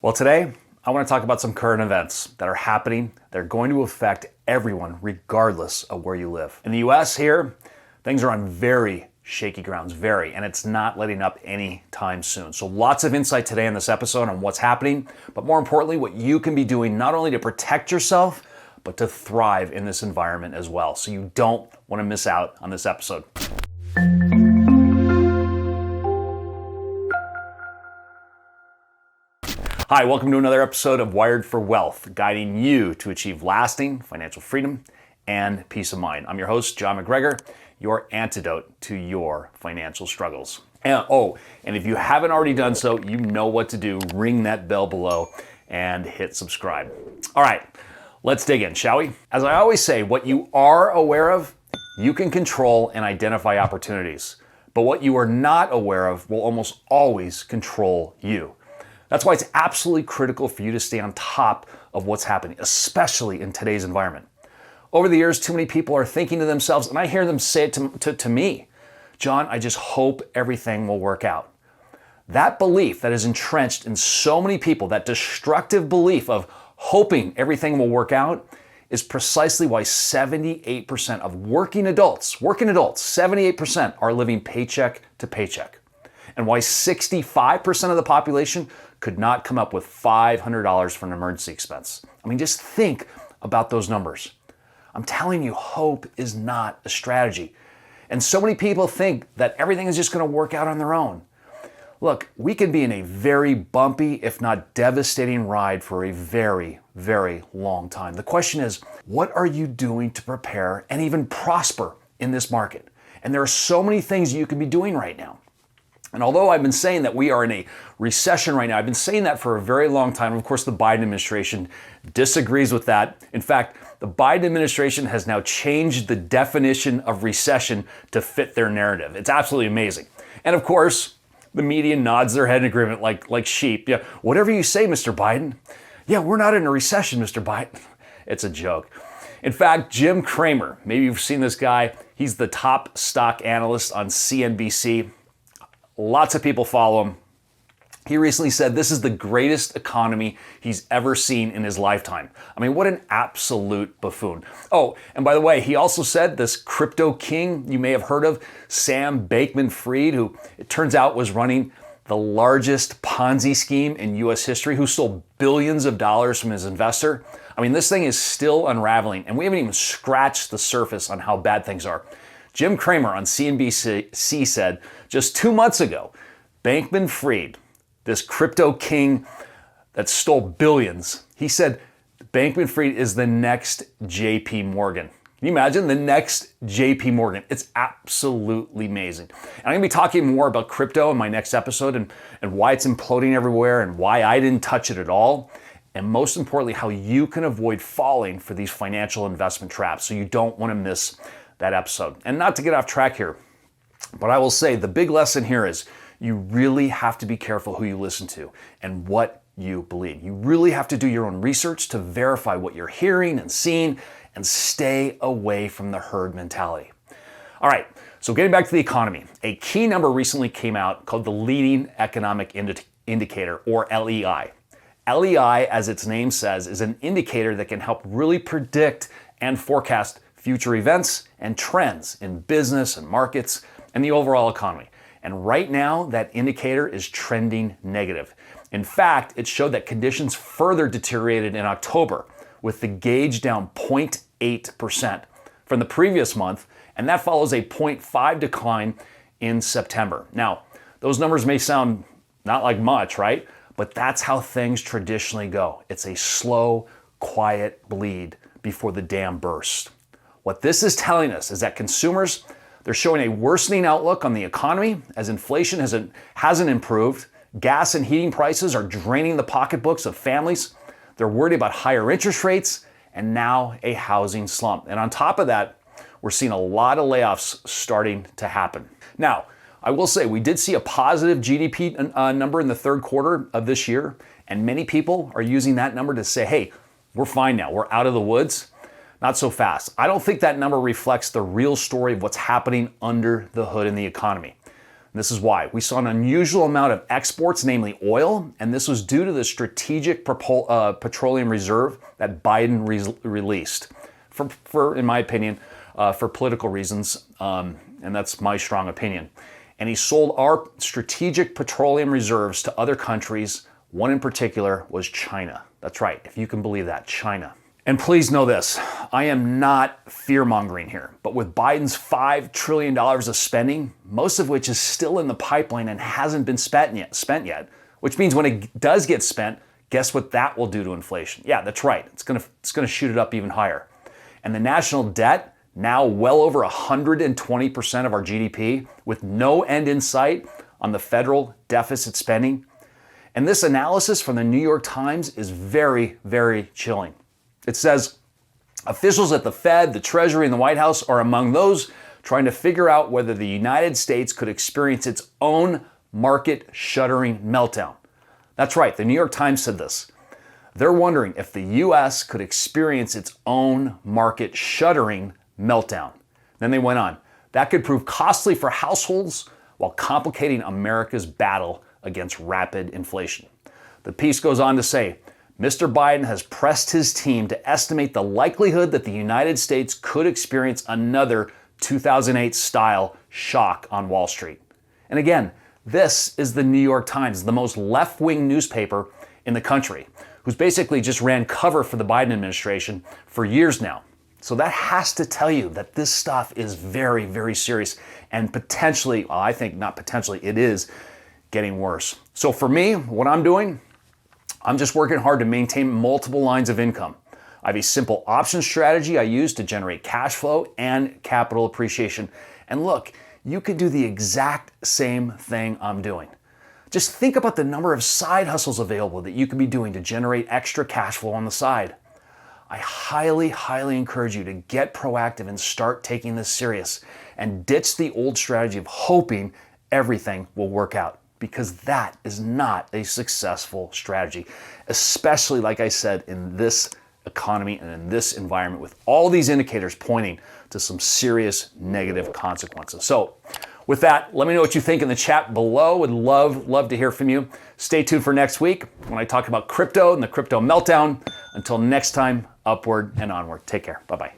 Well, today I want to talk about some current events that are happening that are going to affect everyone regardless of where you live. In the US here, things are on very shaky grounds, and it's not letting up anytime soon. So lots of insight today in this episode on what's happening, but more importantly, what you can be doing not only to protect yourself, but to thrive in this environment as well. So you don't want to miss out on this episode. Hi, welcome to another episode of Wired for Wealth, guiding you to achieve lasting financial freedom and peace of mind. I'm your host, John MacGregor, your antidote to your financial struggles. And if you haven't already done so, you know what to do. Ring that bell below and hit subscribe. All right, let's dig in, shall we? As I always say, what you are aware of, you can control and identify opportunities. But what you are not aware of will almost always control you. That's why it's absolutely critical for you to stay on top of what's happening, especially in today's environment. Over the years, too many people are thinking to themselves, and I hear them say it to me, John, I just hope everything will work out. That belief that is entrenched in so many people, that destructive belief of hoping everything will work out, is precisely why 78% of working adults, 78% are living paycheck to paycheck. And why 65% of the population could not come up with $500 for an emergency expense. I mean, just think about those numbers. I'm telling you, hope is not a strategy. And so many people think that everything is just going to work out on their own. Look, we can be in a very bumpy, if not devastating ride for a very, very long time. The question is, what are you doing to prepare and even prosper in this market? And there are so many things you can be doing right now. And although I've been saying that we are in a recession right now, I've been saying that for a very long time. Of course, the Biden administration disagrees with that. In fact, the Biden administration has now changed the definition of recession to fit their narrative. It's absolutely amazing. And of course, the media nods their head in agreement like sheep. Yeah, whatever you say, Mr. Biden. Yeah, we're not in a recession, Mr. Biden. It's a joke. In fact, Jim Cramer, maybe you've seen this guy. He's the top stock analyst on CNBC. Lots of people follow him. He recently said this is the greatest economy he's ever seen in his lifetime. I mean, what an absolute buffoon. Oh, and by the way, he also said this crypto king you may have heard of, Sam Bankman-Fried, who it turns out was running the largest Ponzi scheme in US history, who stole billions of dollars from his investor. I mean, this thing is still unraveling, and we haven't even scratched the surface on how bad things are. Jim Cramer on CNBC said just 2 months ago, Bankman-Fried, this crypto king that stole billions, he said Bankman-Fried is the next JP Morgan. Can you imagine? The next JP Morgan. It's absolutely amazing. And I'm going to be talking more about crypto in my next episode and why it's imploding everywhere and why I didn't touch it at all. And most importantly, how you can avoid falling for these financial investment traps so you don't want to miss that episode. And not to get off track here, but I will say the big lesson here is you really have to be careful who you listen to and what you believe. You really have to do your own research to verify what you're hearing and seeing and stay away from the herd mentality. All right, so getting back to the economy, a key number recently came out called the Leading Economic Indicator, or LEI. LEI, as its name says, is an indicator that can help really predict and forecast future events and trends in business and markets and the overall economy. And right now, that indicator is trending negative. In fact, it showed that conditions further deteriorated in October, with the gauge down 0.8% from the previous month, and that follows a 0.5 decline in September. Now, those numbers may sound not like much, right? But that's how things traditionally go. It's a slow, quiet bleed before the dam bursts. What this is telling us is that consumers, they're showing a worsening outlook on the economy as inflation hasn't improved. Gas and heating prices are draining the pocketbooks of families. They're worried about higher interest rates and now a housing slump. And on top of that, we're seeing a lot of layoffs starting to happen. Now, I will say we did see a positive GDP number in the third quarter of this year, and many people are using that number to say, hey, we're fine now, we're out of the woods. Not so fast. I don't think that number reflects the real story of what's happening under the hood in the economy. This is why. We saw an unusual amount of exports, namely oil, and this was due to the strategic petroleum reserve that Biden released, in my opinion, for political reasons, and that's my strong opinion. And he sold our strategic petroleum reserves to other countries. One in particular was China. That's right, if you can believe that, China. And please know this, I am not fear-mongering here, but with Biden's $5 trillion of spending, most of which is still in the pipeline and hasn't been spent yet, which means when it does get spent, guess what that will do to inflation? Yeah, that's right, it's gonna shoot it up even higher. And the national debt, now well over 120% of our GDP, with no end in sight on the federal deficit spending. And this analysis from the New York Times is very, very chilling. It says, officials at the Fed, the Treasury, and the White House are among those trying to figure out whether the United States could experience its own market shuttering meltdown. That's right, the New York Times said this. They're wondering if the U.S. could experience its own market shuttering meltdown. Then they went on. That could prove costly for households while complicating America's battle against rapid inflation. The piece goes on to say, Mr. Biden has pressed his team to estimate the likelihood that the United States could experience another 2008-style shock on Wall Street. And again, this is the New York Times, the most left-wing newspaper in the country, who's basically just ran cover for the Biden administration for years now. So that has to tell you that this stuff is very, very serious and potentially, well, I think not potentially, it is getting worse. So for me, what I'm doing, I'm just working hard to maintain multiple lines of income. I have a simple option strategy I use to generate cash flow and capital appreciation. And look, you could do the exact same thing I'm doing. Just think about the number of side hustles available that you could be doing to generate extra cash flow on the side. I highly, highly encourage you to get proactive and start taking this serious and ditch the old strategy of hoping everything will work out, because that is not a successful strategy, especially, like I said, in this economy and in this environment with all these indicators pointing to some serious negative consequences. So with that, let me know what you think in the chat below. Would love to hear from you. Stay tuned for next week when I talk about crypto and the crypto meltdown. Until next time, upward and onward. Take care. Bye-bye.